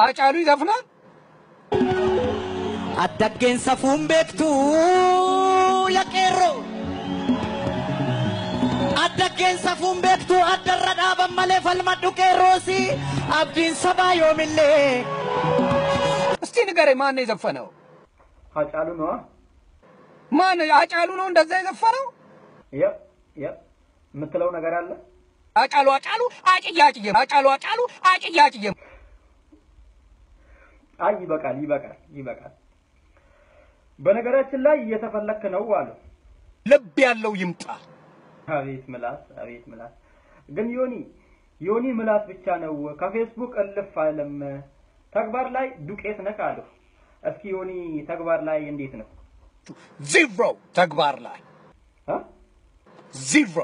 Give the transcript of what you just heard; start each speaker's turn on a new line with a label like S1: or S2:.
S1: አጫሉ ይዘፍናል
S2: አደገን ሰፉን ቤክቱ ያቄሮ አደገን ሰፉን ቤክቱ አደረዳ በመለ ፈልመዱ ቄሮሲ አብዲን ሰባዮ ሚሌ
S1: እስቲ ንገረኝ ማን ነው የዘፈነው
S3: አጫሉ ነው
S1: ማን አጫሉ ነው እንደዛ የዘፈነው
S3: ያ ምትለው ነገር አለ
S1: አጫሉ አጭያጭየ አጫሉ አጭያጭየ
S3: አይ ይበቃል በነገራችን ላይ እየተፈለከ ነው አሉ
S1: ልብ ያለው ይምጣ
S3: አቤት ምላስ ግን ዮኒ ምላስ ብቻ ነው ከፌስቡክ እልፍ አይለም ተግባር ላይ ዱቄት ነካ አሉ እስኪ ዮኒ ተግባር ላይ እንዴት ነው
S1: ዜሮ ተግባር ላይ ዜሮ